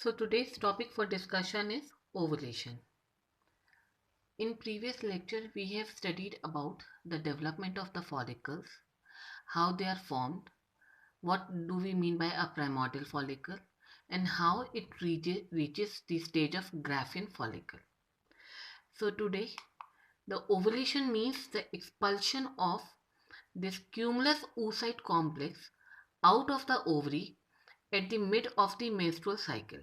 So today's topic for discussion is ovulation. In previous lecture, we have studied about the development of the follicles, how they are formed, what do we mean by a primordial follicle, and how it reaches the stage of Graafian follicle. So today, the ovulation means the expulsion of this cumulus oocyte complex out of the ovary at the mid of the menstrual cycle.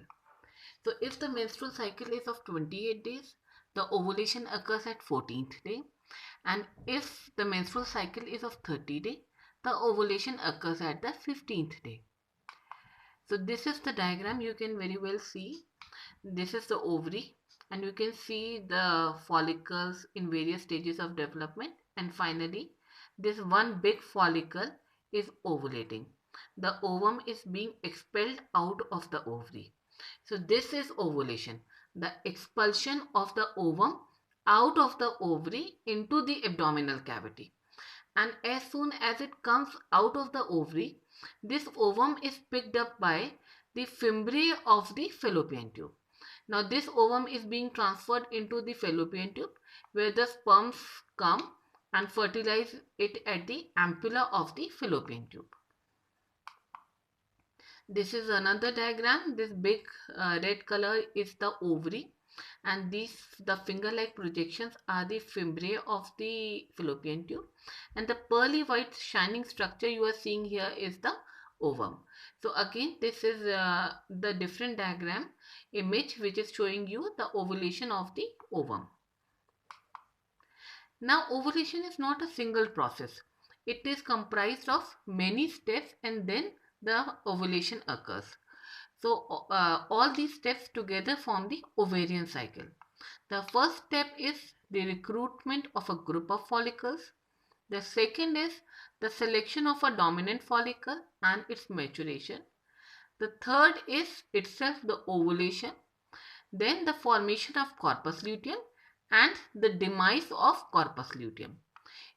So if the menstrual cycle is of 28 days, the ovulation occurs at 14th day. And if the menstrual cycle is of 30 days, the ovulation occurs at the 15th day. So this is the diagram. You can very well see. This is the ovary and you can see the follicles in various stages of development. And finally, this one big follicle is ovulating. The ovum is being expelled out of the ovary. So this is ovulation, the expulsion of the ovum out of the ovary into the abdominal cavity. And as soon as it comes out of the ovary, this ovum is picked up by the fimbriae of the fallopian tube. Now this ovum is being transferred into the fallopian tube where the sperms come and fertilize it at the ampulla of the fallopian tube. This is another diagram. This big red color is the ovary and the finger-like projections are the fimbriae of the fallopian tube, and the pearly white shining structure you are seeing here is the ovum. So again, this is the different diagram image which is showing you the ovulation of the ovum. Now ovulation is not a single process. It is comprised of many steps and then the ovulation occurs. So all these steps together form the ovarian cycle. The first step is the recruitment of a group of follicles. The second is the selection of a dominant follicle and its maturation. The third is itself the ovulation. Then the formation of corpus luteum and the demise of corpus luteum.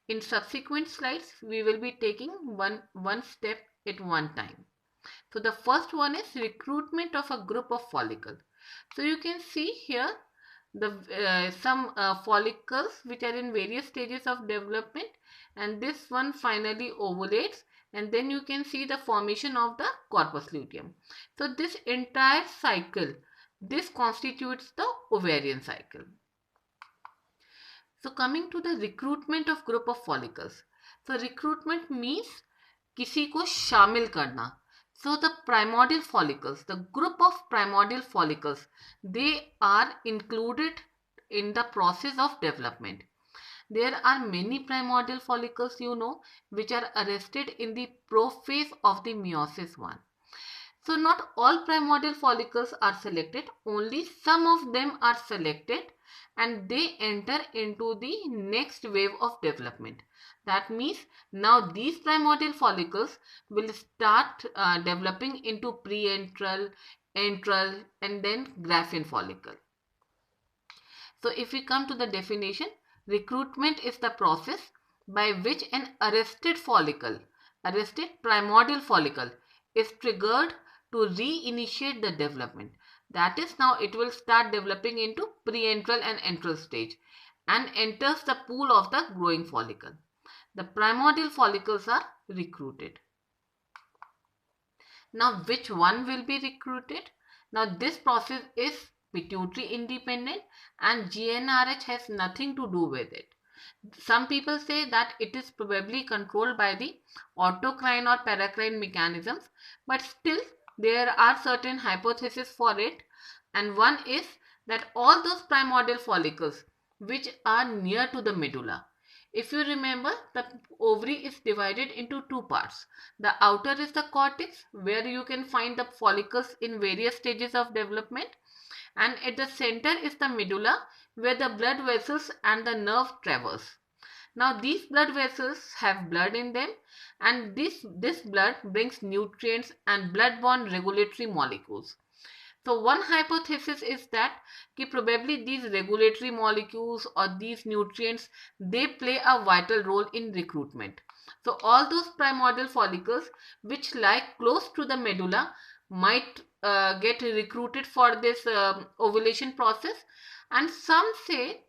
In subsequent slides, we will be taking one step at one time. So the first one is recruitment of a group of follicles. So you can see here some follicles which are in various stages of development, and this one finally ovulates, and then you can see the formation of the corpus luteum. So this entire cycle, this constitutes the ovarian cycle. So coming to the recruitment of group of follicles. So recruitment means किसी को शामिल करना. So the primordial follicles, the group of primordial follicles, they are included in the process of development. There are many primordial follicles, which are arrested in the prophase of the meiosis 1. So not all primordial follicles are selected, only some of them are selected and they enter into the next wave of development. That means now these primordial follicles will start developing into pre-antral, antral and then Graafian follicle. So if we come to the definition, recruitment is the process by which an arrested primordial follicle is triggered to reinitiate the development. That is, now it will start developing into pre-antral and antral stage and enters the pool of the growing follicle. The primordial follicles are recruited. Now which one will be recruited? Now this process is pituitary independent and GnRH has nothing to do with it. Some people say that it is probably controlled by the autocrine or paracrine mechanisms, but still there are certain hypotheses for it, and one is that all those primordial follicles which are near to the medulla. If you remember, the ovary is divided into two parts. The outer is the cortex where you can find the follicles in various stages of development, and at the center is the medulla where the blood vessels and the nerve traverse. Now these blood vessels have blood in them, and this blood brings nutrients and blood-borne regulatory molecules. So one hypothesis is that probably these regulatory molecules or these nutrients, they play a vital role in recruitment. So all those primordial follicles which lie close to the medulla might get recruited for this ovulation process, and some say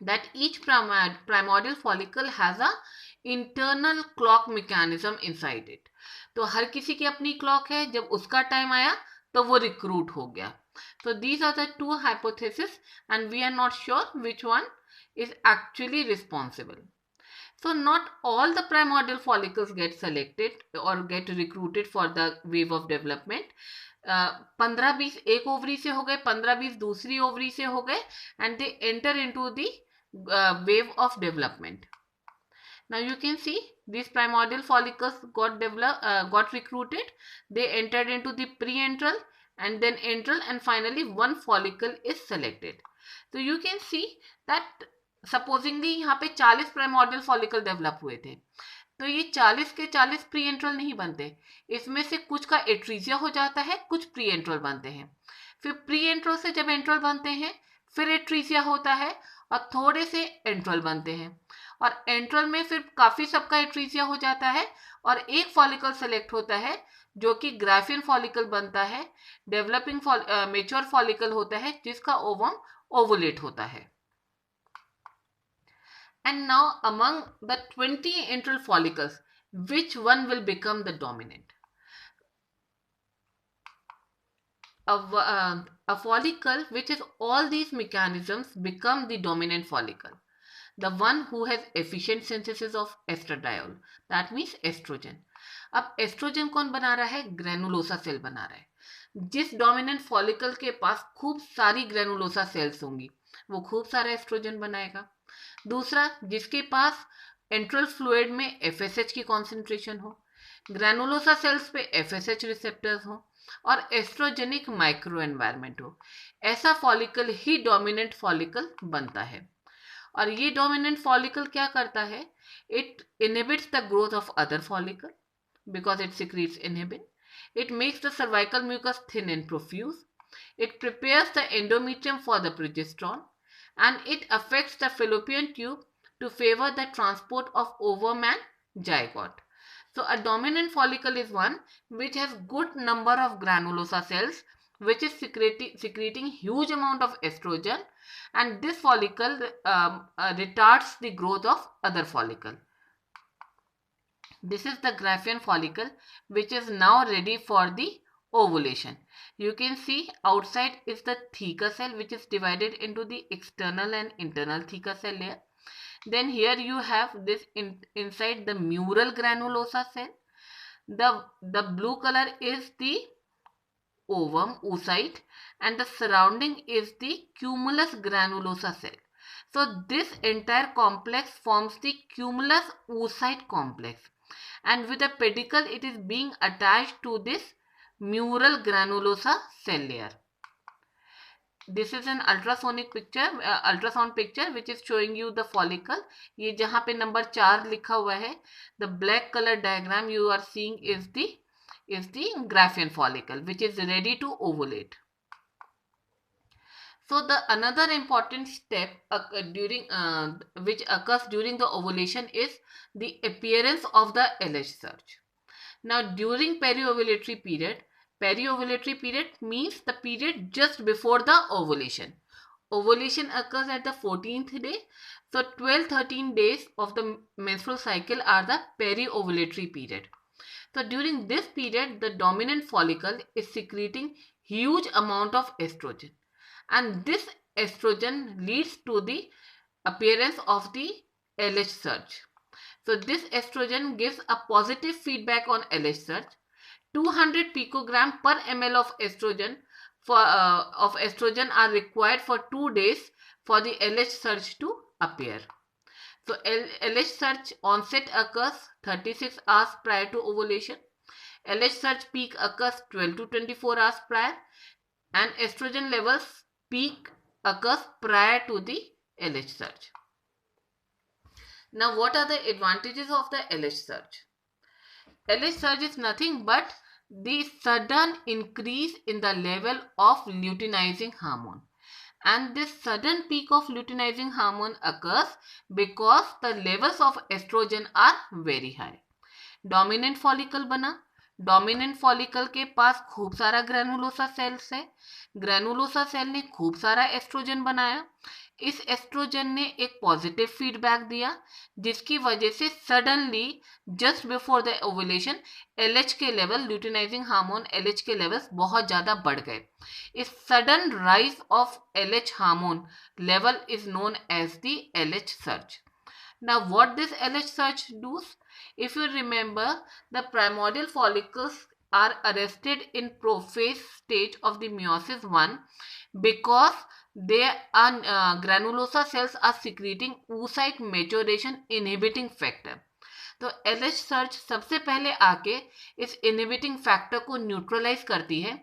that each primordial follicle has a internal clock mechanism inside it. तो हर किसी की अपनी clock है, जब उसका time आया तो वो रिक्रूट हो गया. So these are the two hypotheses and we are not sure which one is actually responsible. So not all the primordial follicles get selected or get recruited for the wave of development. 15-20 एक ovary से हो गए, 15-20 दूसरी ovary से हो गए, and they enter into the wave of development. Now you can see these primordial follicles got recruited. They entered into the pre-antral and then antral, and finally one follicle is selected. So you can see that supposingly यहाँ पे 40 primordial follicle develop हुए थे, तो ये 40 के 40 pre enteral नहीं बनते. इसमें से कुछ का एट्रीजिया हो जाता है, कुछ प्री एंट्रल बनते हैं. फिर प्री एंट्रल से जब एंट्रल बनते हैं, फिर एट्रीजिया होता है और थोड़े से एंट्रल बनते हैं, और एंट्रल में फिर काफ़ी सबका एट्रीजिया हो जाता है और एक फॉलिकल सेलेक्ट होता है जो कि ग्राफियन फॉलिकल बनता है. डेवलपिंग मेच्योर फॉलिकल होता है जिसका ओवम ओवुलेट होता है. And now among the 20 antral follicles, which one will become the dominant? A follicle which has all these mechanisms become the dominant follicle. The one who has efficient synthesis of estradiol, that means estrogen. अब oestrogen कौन बना रहा है? Granulosa cell बना रहा है. जिस dominant follicle के पास खूब सारी ग्रेनुलोसा सेल्स होंगी, वो खूब सारा एस्ट्रोजन बनाएगा. दूसरा, जिसके पास एंट्रल फ्लूइड में एफएसएच की कॉन्सेंट्रेशन हो, ग्रेनुलोसा सेल्स पे एफएसएच रिसेप्टर्स हो और एस्ट्रोजेनिक माइक्रो एनवायरनमेंट हो, ऐसा फॉलिकल ही डोमिनेंट फॉलिकल बनता है. और ये डोमिनेंट फॉलिकल क्या करता है? It inhibits the growth of other follicle because it secretes inhibin. It makes the cervical mucus thin and profuse. It prepares the endometrium for the progesterone, and it affects the fallopian tube to favor the transport of ovum and zygote. So a dominant follicle is one which has good number of granulosa cells, which is secreting huge amount of estrogen, and this follicle retards the growth of other follicle. This is the Graafian follicle which is now ready for the ovulation. You can see outside is the theca cell which is divided into the external and internal theca cell layer. Then here you have this inside the mural granulosa cell. The blue color is the ovum, oocyte, and the surrounding is the cumulus granulosa cell. So this entire complex forms the cumulus oocyte complex. And with a pedicle it is being attached to this mural granulosa cell layer. This is an ultrasonic picture, ultrasound picture which is showing you the follicle. ये जहाँ पे number 4 लिखा हुआ है, the black color diagram you are seeing is the Graafian follicle which is ready to ovulate. So the another important step which occurs during the ovulation is the appearance of the LH surge. Now during periovulatory period means the period just before the ovulation. Ovulation occurs at the 14th day. So 12-13 days of the menstrual cycle are the periovulatory period. So during this period the dominant follicle is secreting huge amount of estrogen. And this estrogen leads to the appearance of the LH surge. So this estrogen gives a positive feedback on LH surge. 200 picogram per ml of estrogen are required for 2 days for the LH surge to appear. So LH surge onset occurs 36 hours prior to ovulation. LH surge peak occurs 12 to 24 hours prior, and estrogen levels peak occurs prior to the LH surge. Now what are the advantages of the LH surge? LH surge is nothing but the sudden increase in the level of luteinizing hormone, and this sudden peak of luteinizing hormone occurs because the levels of estrogen are very high. Dominant follicle बना, dominant follicle के पास खूब सारा granulosa cells है, granulosa cell ने खूब सारा oestrogen बनाया, इस एस्ट्रोजन ने एक पॉजिटिव फीडबैक दिया, जिसकी वजह से suddenly just before the ovulation LH के लेवल, ल्यूटिनाइजिंग हार्मोन LH के लेवल्स बहुत ज़्यादा बढ़ गए. इस sudden rise of LH hormone level is known as the LH surge. Now, what this LH surge does? If you remember, the primordial follicles are arrested in prophase stage of the meiosis 1 because they are granulosa cells are secreting oocyte maturation inhibiting factor. तो LH search सबसे पहले आके इस inhibiting factor को neutralise करती है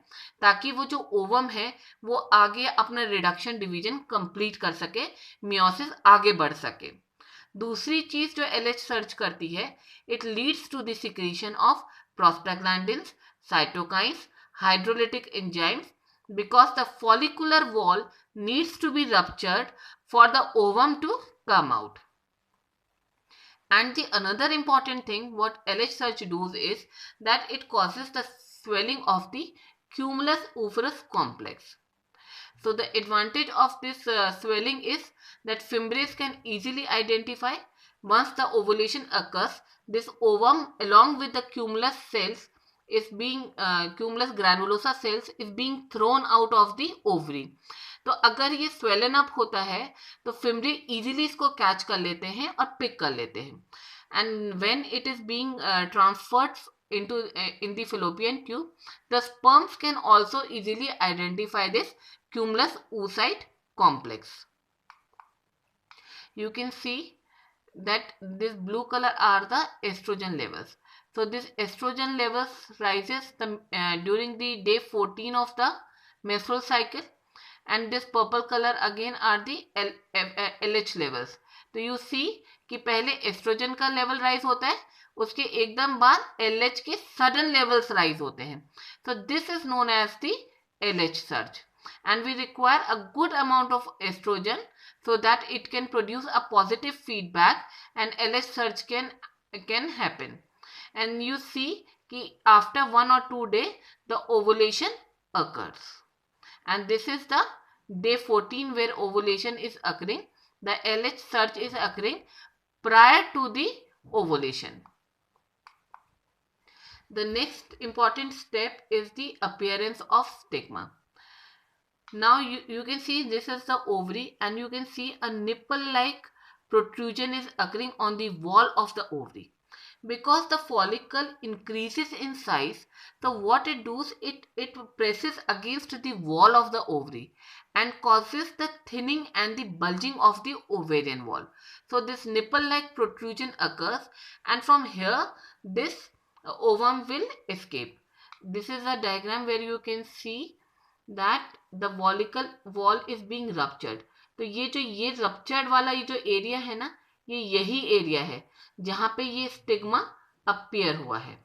ताकि वो जो ओवम है वो आगे अपना रिडक्शन डिवीजन कंप्लीट कर सके, मियोसिस आगे बढ़ सके. दूसरी चीज जो LH सर्च करती है, it leads to the secretion of prostaglandins, cytokines, hydrolytic enzymes because the follicular wall needs to be ruptured for the ovum to come out. And the another important thing what LH surge does is that it causes the swelling of the cumulus ovorus complex. So the advantage of this swelling is that Fimbriace can easily identify once the ovulation occurs. This ovum along with the cumulus cells is being cumulus granulosa cells is being thrown out of the ovary. तो अगर ये swollen up होता है तो fimbriae easily इसको catch कर लेते हैं और पिक कर लेते हैं. And when it is being transferred into in the fallopian tube, the sperms can also easily identify this cumulus oocyte complex. You can see that this blue color are the estrogen levels. So this estrogen levels rises during the day 14 of the menstrual cycle, and this purple color again are the LH levels. तो you see कि पहले oestrogen का level rise होता है, उसके एकदम बाद LH के सडन लेवल्स राइज होते हैं. So this is known as the LH surge, and we require a good amount of estrogen so that it can produce a positive feedback and LH surge can happen. And you see कि after 1 or 2 days the ovulation occurs, and this is the day 14 where ovulation is occurring. The LH surge is occurring prior to the ovulation. The next important step is the appearance of stigma. Now you can see this is the ovary, and you can see a nipple-like protrusion is occurring on the wall of the ovary. Because the follicle increases in size, so what it does, it presses against the wall of the ovary and causes the thinning and the bulging of the ovarian wall. So this nipple-like protrusion occurs, and from here this ovum will escape. This is a diagram where you can see that the follicle wall is being ruptured. तो ये ruptured वाला ये जो area है ना, ये यही area है जहां पे ये स्टिग्मा अपीयर हुआ है.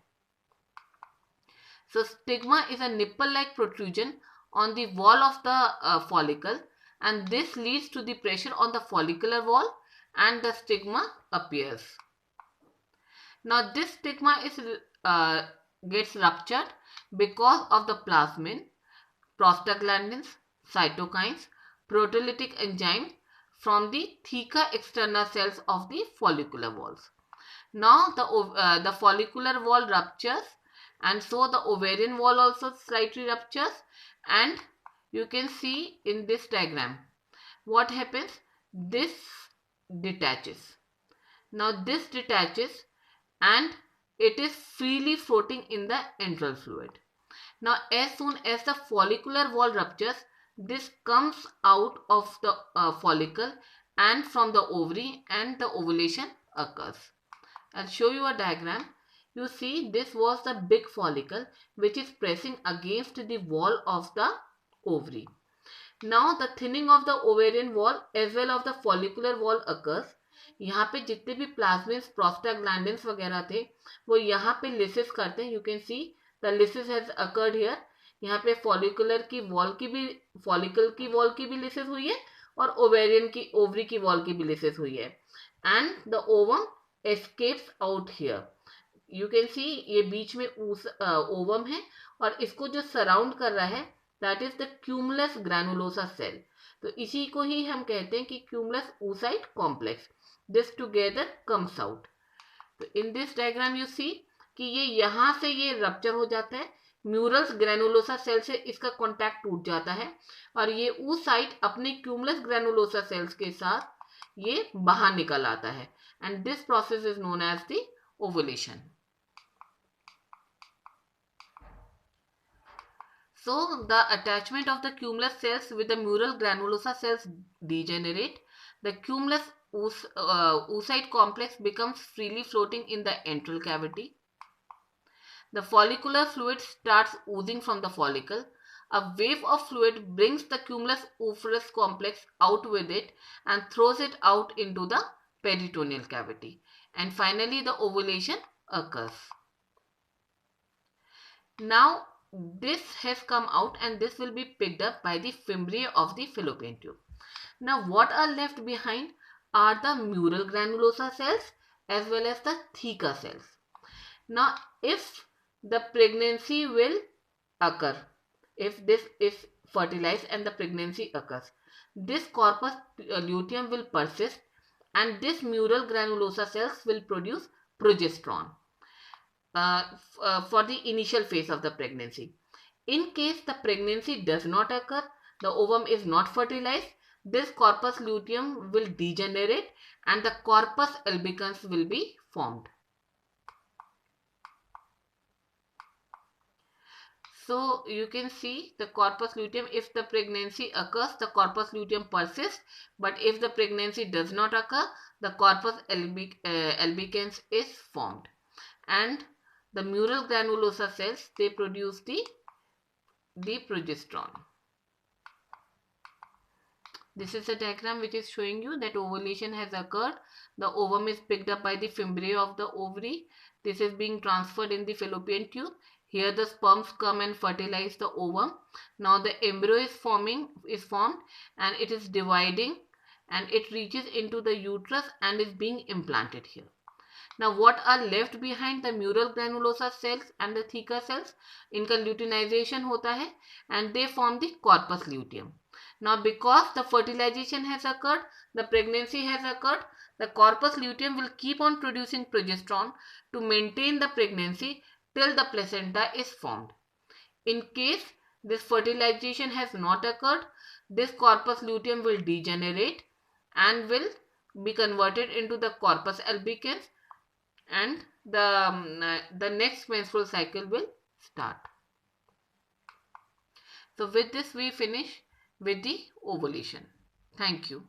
So stigma is a nipple-like protrusion on the wall of the follicle, and this leads to the pressure on the follicular wall and the stigma appears. Now this stigma is gets ruptured because of the plasmin, prostaglandins, cytokines, proteolytic enzymes from the theca externa cells of the follicular walls. Now the follicular wall ruptures, and so the ovarian wall also slightly ruptures, and you can see in this diagram what happens. This detaches. Now this detaches and it is freely floating in the enteral fluid. Now as soon as the follicular wall ruptures, this comes out of the follicle and from the ovary, and the ovulation occurs. I'll show you a diagram. You see this was the big follicle which is pressing against the wall of the ovary. Now the thinning of the ovarian wall as well of the follicular wall occurs. यहाँ पे जितने भी प्लाज्मिन्स, prostaglandins वगैरह थे वो यहाँ पे lysis करते हैं. You can see the lysis has occurred here. यहाँ पे फॉलिकुलर की वॉल की भी, फॉलिकल की वॉल की भी लिसिस हुई है और ओवेरियन की, ओवरी की वॉल की भी लिसिस हुई है, and the ovum escapes out here. You can see ये बीच में ओवम है और इसको जो सराउंड कर रहा है that is the cumulus granulosa cell. तो इसी को ही हम कहते हैं कि cumulus oocyte complex. This together comes out. तो in this diagram you see कि ये यहाँ से ये रप्चर हो जाता है, म्यूरल्स ग्रैनुलोसा सेल से इसका कॉन्टैक्ट टूट जाता है और ये oocyte अपने क्यूमुलस ग्रैनुलोसा सेल्स के साथ ये बाहर निकल आता है and this process is known as the ovulation. So the attachment of the cumulus cells with the mural granulosa cells degenerate. The cumulus oocyte complex becomes freely floating in the antral cavity. The follicular fluid starts oozing from the follicle. A wave of fluid brings the cumulus oophorous complex out with it and throws it out into the peritoneal cavity. And finally the ovulation occurs. Now this has come out and this will be picked up by the fimbriae of the fallopian tube. Now what are left behind are the mural granulosa cells as well as the theca cells. Now if the pregnancy will occur, if this is fertilized and the pregnancy occurs, this corpus luteum will persist and this mural granulosa cells will produce progesterone for the initial phase of the pregnancy. In case the pregnancy does not occur, the ovum is not fertilized, this corpus luteum will degenerate and the corpus albicans will be formed. So you can see the corpus luteum, if the pregnancy occurs, the corpus luteum persists, but if the pregnancy does not occur, the corpus albicans is formed. And the mural granulosa cells, they produce the progesterone. This is a diagram which is showing you that ovulation has occurred. The ovum is picked up by the fimbriae of the ovary. This is being transferred in the fallopian tube. Here the sperms come and fertilize the ovum. Now the embryo is formed and it is dividing and it reaches into the uterus and is being implanted here. Now what are left behind the mural granulosa cells and the theca cells? इनका luteinization होता है and they form the corpus luteum. Now because the fertilization has occurred, the pregnancy has occurred, the corpus luteum will keep on producing progesterone to maintain the pregnancy till the placenta is formed. In case this fertilization has not occurred, this corpus luteum will degenerate and will be converted into the corpus albicans and the next menstrual cycle will start. So with this we finish with the ovulation. Thank you.